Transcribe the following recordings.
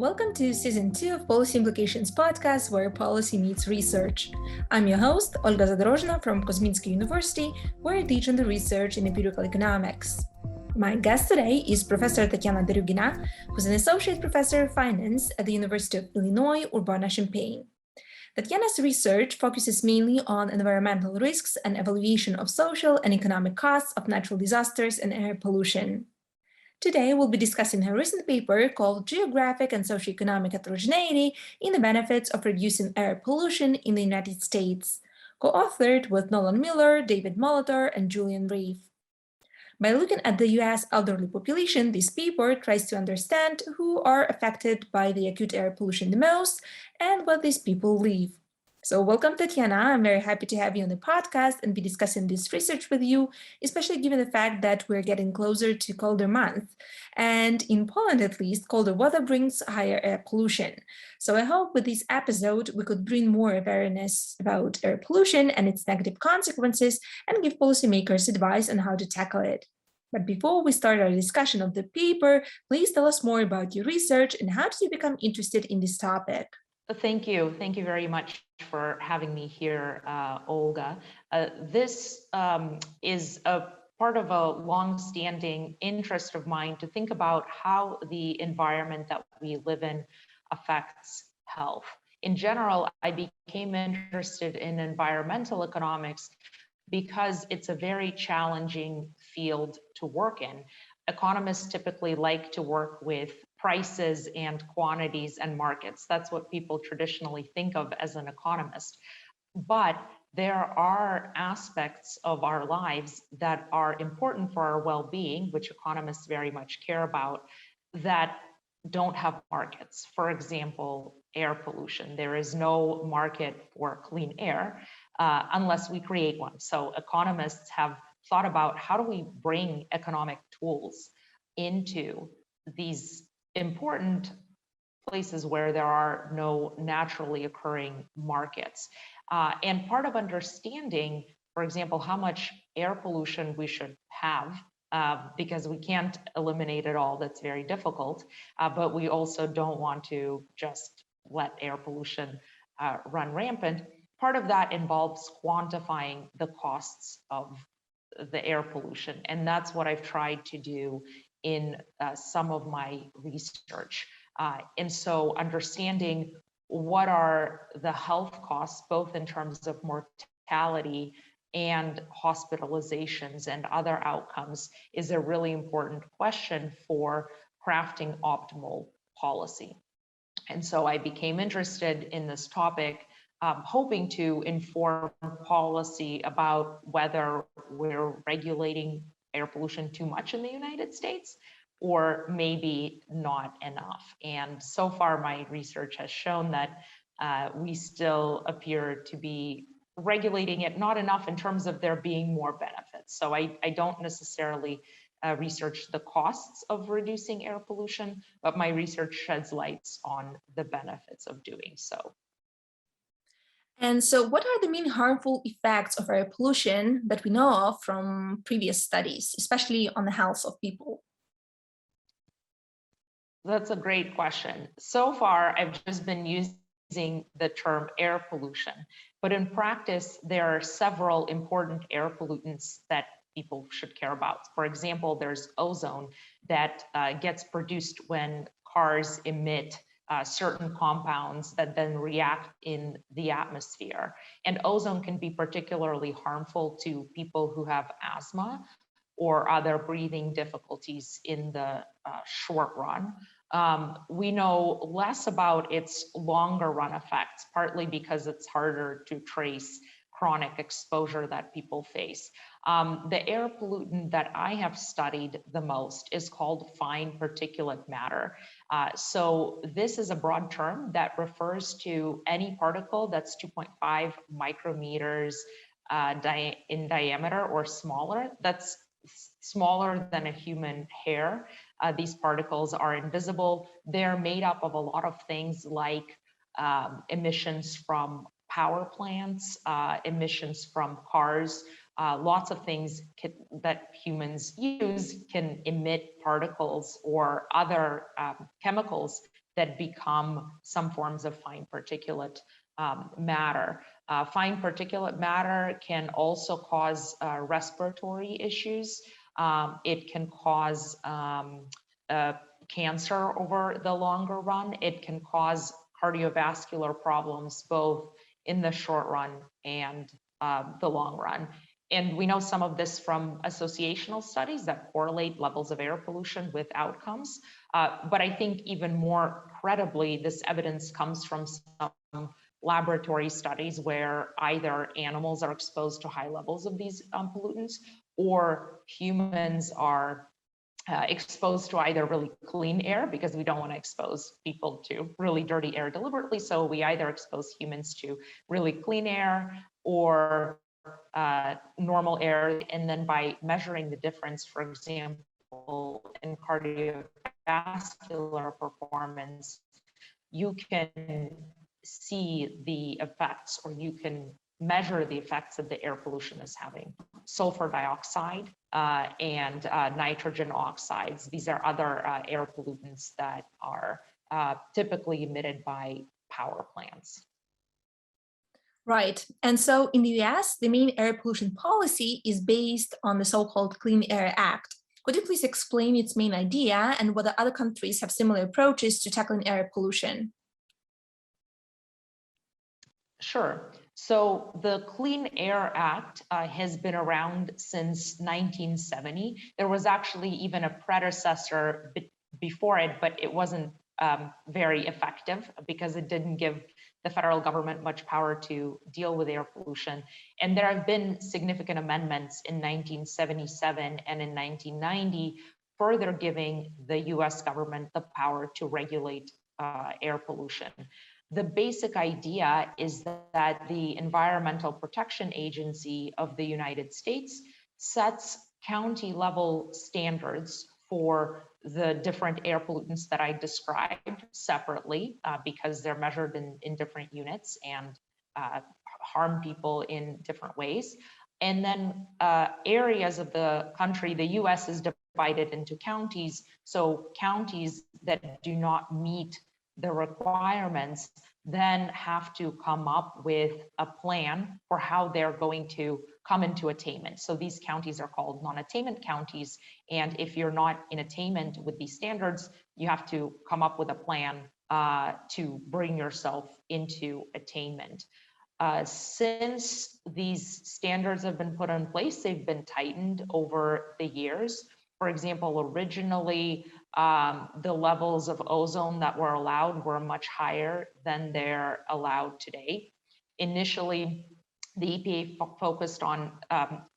Welcome to Season 2 of Policy Implications podcast, where policy meets research. I'm your host, Olga Zadorozhna from Kozminski University, where I teach on the research in empirical economics. My guest today is Professor Tatiana Derugina, who's an associate professor of finance at the University of Illinois, Urbana-Champaign. Tatiana's research focuses mainly on environmental risks and evaluation of social and economic costs of natural disasters and air pollution. Today, we'll be discussing her recent paper called Geographic and Socioeconomic Heterogeneity in the Benefits of Reducing Air Pollution in the United States, co-authored with Nolan Miller, David Molitor, and Julian Reeve. By looking at the US elderly population, this paper tries to understand who are affected by the acute air pollution the most and what these people live. So welcome, Tatiana. I'm very happy to have you on the podcast and be discussing this research with you, especially given the fact that we're getting closer to colder month. And in Poland, at least, colder weather brings higher air pollution. So I hope with this episode, we could bring more awareness about air pollution and its negative consequences and give policymakers advice on how to tackle it. But before we start our discussion of the paper, please tell us more about your research and how did you become interested in this topic? Thank you. Thank you very much for having me here, Olga. This is a part of a long-standing interest of mine to think about how the environment that we live in affects health. In general, I became interested in environmental economics because it's a very challenging field to work in. Economists typically like to work with prices and quantities and markets. That's what people traditionally think of as an economist. But there are aspects of our lives that are important for our well-being, which economists very much care about, that don't have markets. For example, air pollution. There is no market for clean air unless we create one. So economists have thought about how do we bring economic tools into these important places where there are no naturally occurring markets. And part of understanding, for example, how much air pollution we should have, because we can't eliminate it all, that's very difficult, but we also don't want to just let air pollution run rampant. Part of that involves quantifying the costs of the air pollution. And that's what I've tried to do in some of my research. And so understanding what are the health costs, both in terms of mortality and hospitalizations and other outcomes, is a really important question for crafting optimal policy. And so I became interested in this topic, hoping to inform policy about whether we're regulating air pollution too much in the United States or maybe not enough. And so far, my research has shown that we still appear to be regulating it not enough in terms of there being more benefits. So I don't necessarily research the costs of reducing air pollution, but my research sheds lights on the benefits of doing so. And so what are the main harmful effects of air pollution that we know of from previous studies, especially on the health of people? That's a great question. So far, I've just been using the term air pollution, but in practice, there are several important air pollutants that people should care about. For example, there's ozone that gets produced when cars emit certain compounds that then react in the atmosphere. And ozone can be particularly harmful to people who have asthma or other breathing difficulties in the short run. We know less about its longer run effects, partly because it's harder to trace chronic exposure that people face. The air pollutant that I have studied the most is called fine particulate matter. So this is a broad term that refers to any particle that's 2.5 micrometers in diameter or smaller. That's smaller than a human hair. These particles are invisible. They're made up of a lot of things like emissions from power plants, emissions from cars, lots of things that humans use can emit particles or other chemicals that become some forms of fine particulate matter. Fine particulate matter can also cause respiratory issues. It can cause cancer over the longer run. It can cause cardiovascular problems both in the short run and the long run. And we know some of this from associational studies that correlate levels of air pollution with outcomes. But I think even more credibly, this evidence comes from some laboratory studies where either animals are exposed to high levels of these pollutants, or humans are exposed to either really clean air, because we don't want to expose people to really dirty air deliberately. So we either expose humans to really clean air or normal air. And then by measuring the difference, for example, in cardiovascular performance, you can see the effects, or you can measure the effects that the air pollution is having. Sulfur dioxide and nitrogen oxides. These are other air pollutants that are typically emitted by power plants. Right. And so in the US, the main air pollution policy is based on the so-called Clean Air Act. Could you please explain its main idea and whether other countries have similar approaches to tackling air pollution? Sure. So the Clean Air Act has been around since 1970. There was actually even a predecessor before it, but it wasn't very effective because it didn't give the federal government much power to deal with air pollution. And there have been significant amendments in 1977 and in 1990, further giving the US government the power to regulate air pollution. The basic idea is that the Environmental Protection Agency of the United States sets county level standards for the different air pollutants that I described separately because they're measured in different units and harm people in different ways. And then areas of the country, the US is divided into counties. So counties that do not meet the requirements then have to come up with a plan for how they're going to come into attainment. So these counties are called non-attainment counties. And if you're not in attainment with these standards, you have to come up with a plan to bring yourself into attainment. Since these standards have been put in place, they've been tightened over the years. For example, originally, the levels of ozone that were allowed were much higher than they're allowed today. Initially, the EPA focused on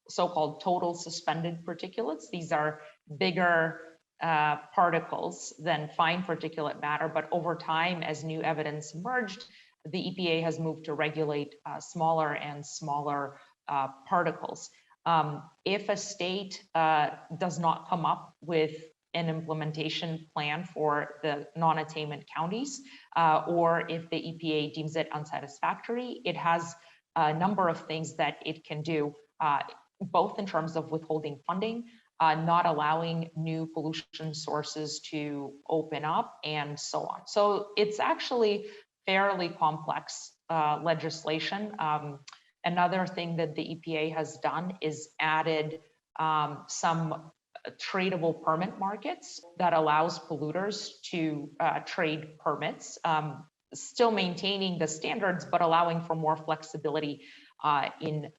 so-called total suspended particulates. These are bigger particles than fine particulate matter, but over time, as new evidence emerged, the EPA has moved to regulate smaller and smaller particles. If a state does not come up with an implementation plan for the non-attainment counties, or if the EPA deems it unsatisfactory, it has a number of things that it can do, both in terms of withholding funding, not allowing new pollution sources to open up, and so on. So it's actually fairly complex legislation. Another thing that the EPA has done is added some tradable permit markets that allows polluters to trade permits, still maintaining the standards, but allowing for more flexibility in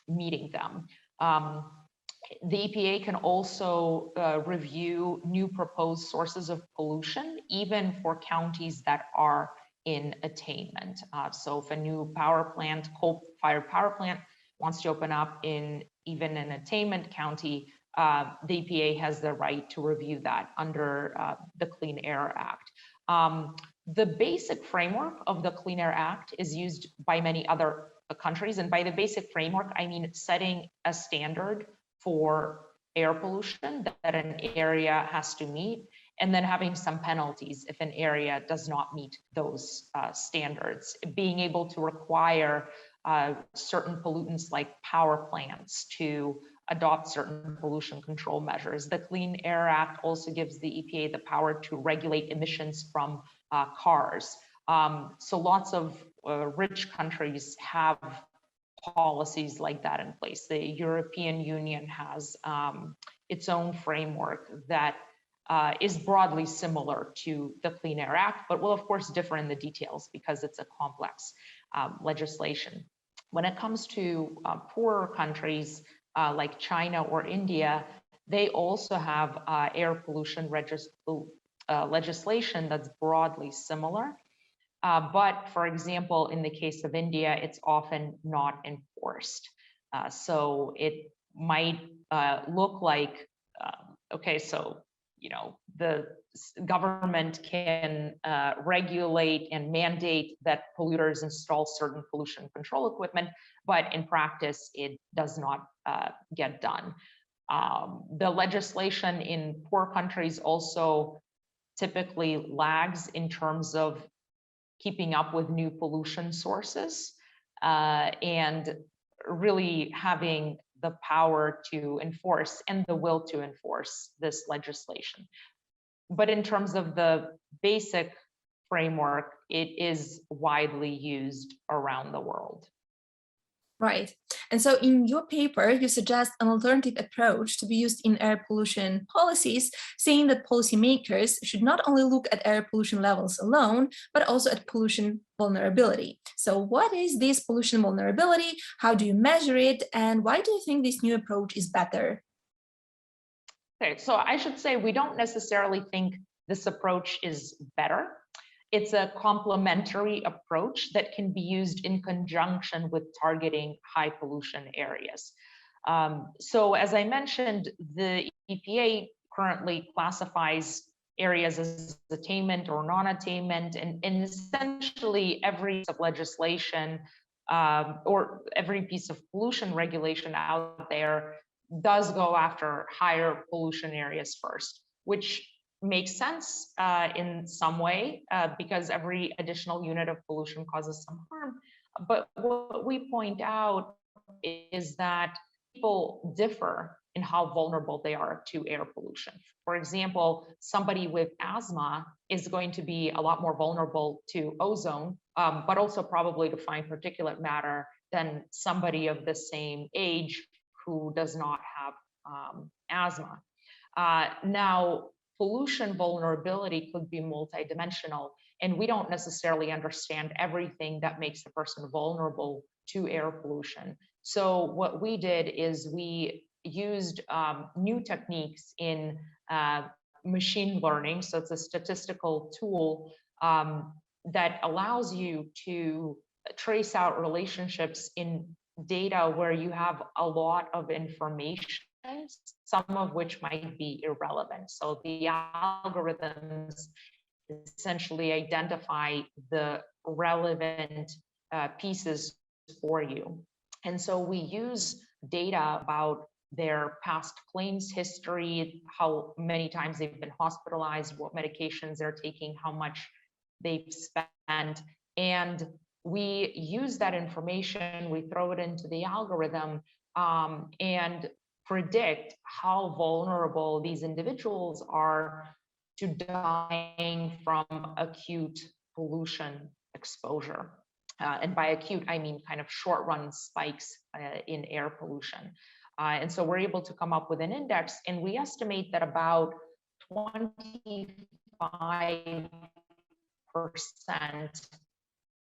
meeting them. The EPA can also review new proposed sources of pollution, even for counties that are in attainment. So if a new power plant, coal-fired power plant, wants to open up in even an attainment county, the EPA has the right to review that under the Clean Air Act. The basic framework of the Clean Air Act is used by many other countries. And by the basic framework, I mean setting a standard for air pollution that an area has to meet, and then having some penalties if an area does not meet those standards. Being able to require certain pollutants like power plants to adopt certain pollution control measures. The Clean Air Act also gives the EPA the power to regulate emissions from cars. So lots of rich countries have policies like that in place. The European Union has its own framework that is broadly similar to the Clean Air Act, but will of course differ in the details because it's a complex legislation. When it comes to poorer countries like China or India, they also have air pollution legislation that's broadly similar. But for example, in the case of India, it's often not enforced. So it might look like, okay, so, you know, the government can regulate and mandate that polluters install certain pollution control equipment, but in practice, it does not get done. The legislation in poor countries also typically lags in terms of keeping up with new pollution sources and really having the power to enforce and the will to enforce this legislation. But in terms of the basic framework, it is widely used around the world. Right. And so in your paper, you suggest an alternative approach to be used in air pollution policies, saying that policymakers should not only look at air pollution levels alone, but also at pollution vulnerability. So what is this pollution vulnerability? How do you measure it? And why do you think this new approach is better? Okay, so I should say we don't necessarily think this approach is better. It's a complementary approach that can be used in conjunction with targeting high pollution areas. So as I mentioned, the EPA currently classifies areas as attainment or non-attainment, and essentially every piece of legislation or every piece of pollution regulation out there does go after higher pollution areas first, which makes sense in some way because every additional unit of pollution causes some harm. But what we point out is that people differ in how vulnerable they are to air pollution. For example, somebody with asthma is going to be a lot more vulnerable to ozone, but also probably to fine particulate matter than somebody of the same age who does not have asthma. Now, pollution vulnerability could be multidimensional, and we don't necessarily understand everything that makes a person vulnerable to air pollution. So what we did is we used new techniques in machine learning. So it's a statistical tool that allows you to trace out relationships in data where you have a lot of information, some of which might be irrelevant. So the algorithms essentially identify the relevant pieces for you. And so we use data about their past claims history, how many times they've been hospitalized, what medications they're taking, how much they've spent, and we use that information, we throw it into the algorithm and predict how vulnerable these individuals are to dying from acute pollution exposure. And by acute, I mean kind of short-run spikes in air pollution. And so we're able to come up with an index, and we estimate that about 25%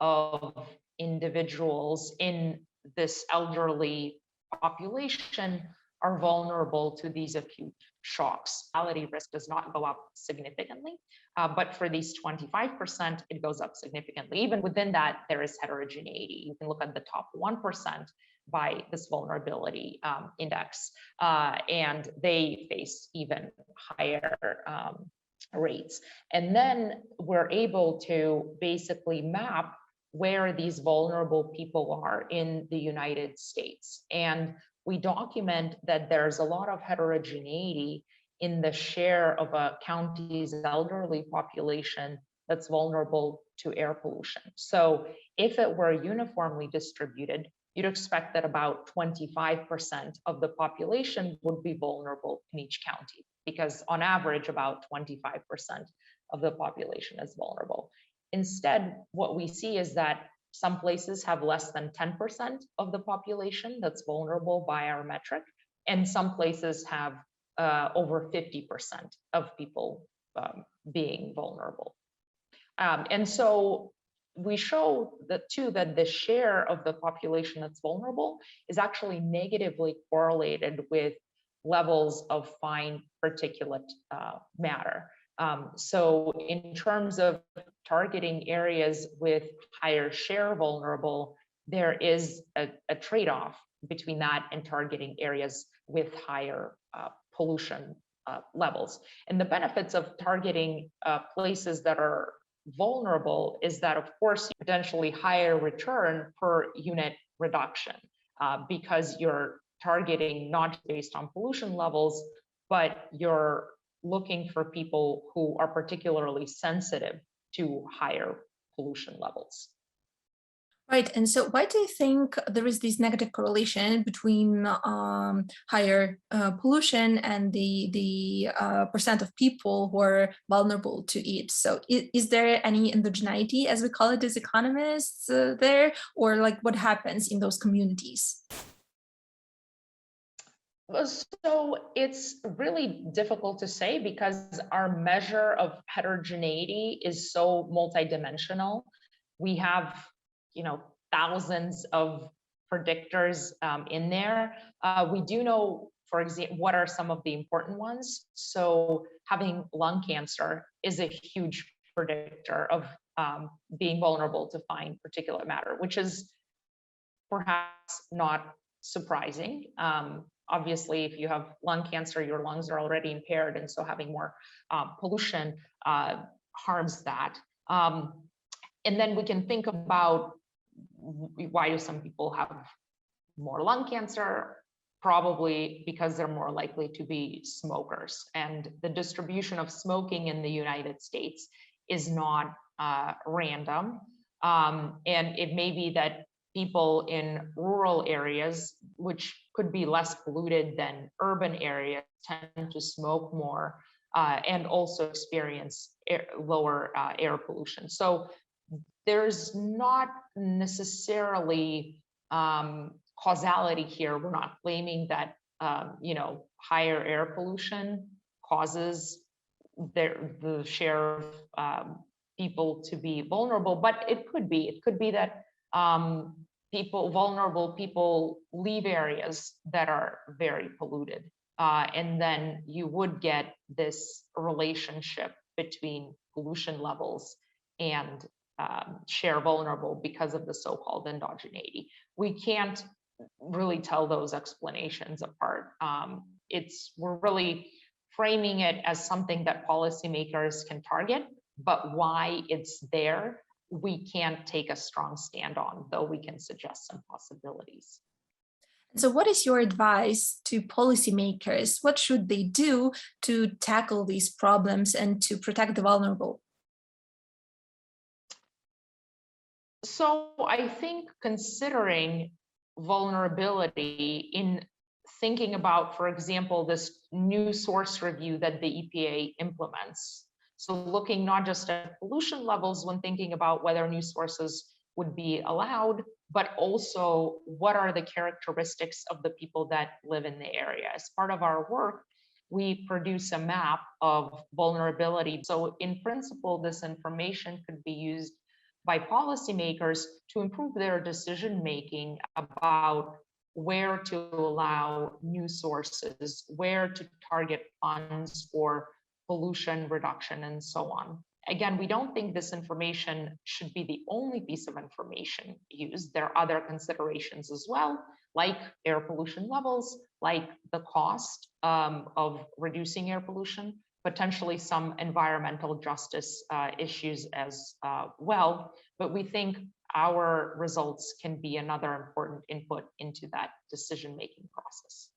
of individuals in this elderly population are vulnerable to these acute shocks. Mortality risk does not go up significantly, but for these 25%, it goes up significantly. Even within that, there is heterogeneity. You can look at the top 1% by this vulnerability index, and they face even higher rates. And then we're able to basically map where these vulnerable people are in the United States. And we document that there's a lot of heterogeneity in the share of a county's elderly population that's vulnerable to air pollution. So if it were uniformly distributed, you'd expect that about 25% of the population would be vulnerable in each county, because on average, about 25% of the population as vulnerable. Instead, what we see is that some places have less than 10% of the population that's vulnerable by our metric, and some places have over 50% of people being vulnerable. And so we show that too, that the share of the population that's vulnerable is actually negatively correlated with levels of fine particulate matter. So in terms of targeting areas with higher share vulnerable, there is a trade-off between that and targeting areas with higher pollution levels. And the benefits of targeting places that are vulnerable is that, of course, potentially higher return per unit reduction because you're targeting not based on pollution levels, but you're looking for people who are particularly sensitive to higher pollution levels. Right, and so why do you think there is this negative correlation between higher pollution and the percent of people who are vulnerable to it? So is there any endogeneity, as we call it as economists, there, or like what happens in those communities? So it's really difficult to say because our measure of heterogeneity is so multidimensional. We have, thousands of predictors in there. We do know, for example, what are some of the important ones. So having lung cancer is a huge predictor of being vulnerable to fine particulate matter, which is perhaps not surprising. Obviously, if you have lung cancer, your lungs are already impaired, and so having more pollution harms that. And then we can think about why do some people have more lung cancer? Probably because they're more likely to be smokers. And the distribution of smoking in the United States is not random. And it may be that people in rural areas, which could be less polluted than urban areas, tend to smoke more and also experience lower air pollution. So there's not necessarily causality here. We're not claiming that higher air pollution causes the share of people to be vulnerable, but it could be that vulnerable people leave areas that are very polluted, and then you would get this relationship between pollution levels and share vulnerable because of the so-called endogeneity. We can't really tell those explanations apart. We're really framing it as something that policymakers can target, but why it's there, we can't take a strong stand on, though we can suggest some possibilities. So what is your advice to policymakers? What should they do to tackle these problems and to protect the vulnerable? So I think considering vulnerability in thinking about, for example, this new source review that the EPA implements. So looking not just at pollution levels when thinking about whether new sources would be allowed, but also what are the characteristics of the people that live in the area. As part of our work, we produce a map of vulnerability. So in principle, this information could be used by policymakers to improve their decision-making about where to allow new sources, where to target funds for pollution reduction, and so on. Again, we don't think this information should be the only piece of information used. There are other considerations as well, like air pollution levels, like the cost of reducing air pollution, potentially some environmental justice issues as well. But we think our results can be another important input into that decision-making process.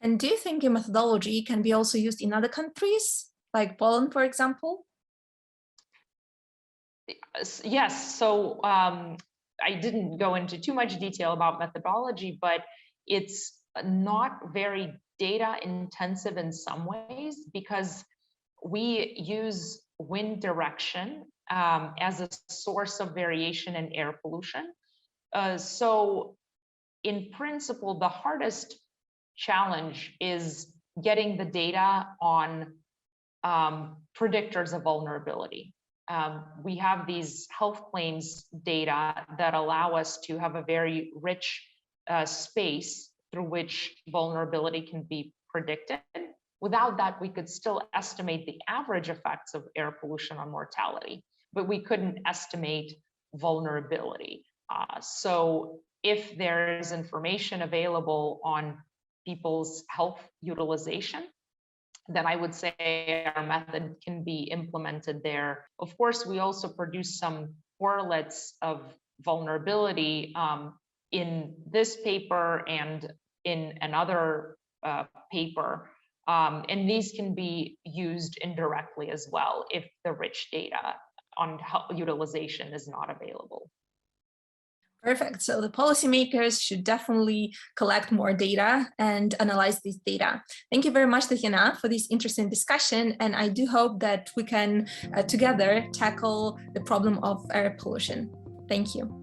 And do you think a methodology can be also used in other countries, like Poland, for example? Yes, so I didn't go into too much detail about methodology, but it's not very data intensive in some ways because we use wind direction as a source of variation in air pollution. So in principle, the hardest challenge is getting the data on predictors of vulnerability. We have these health claims data that allow us to have a very rich space through which vulnerability can be predicted. Without that, we could still estimate the average effects of air pollution on mortality, but we couldn't estimate vulnerability. So if there is information available on people's health utilization, then I would say our method can be implemented there. Of course, we also produce some correlates of vulnerability in this paper and in another paper. And these can be used indirectly as well if the rich data on health utilization is not available. Perfect. So the policymakers should definitely collect more data and analyze this data. Thank you very much, Leona, for this interesting discussion. And I do hope that we can together tackle the problem of air pollution. Thank you.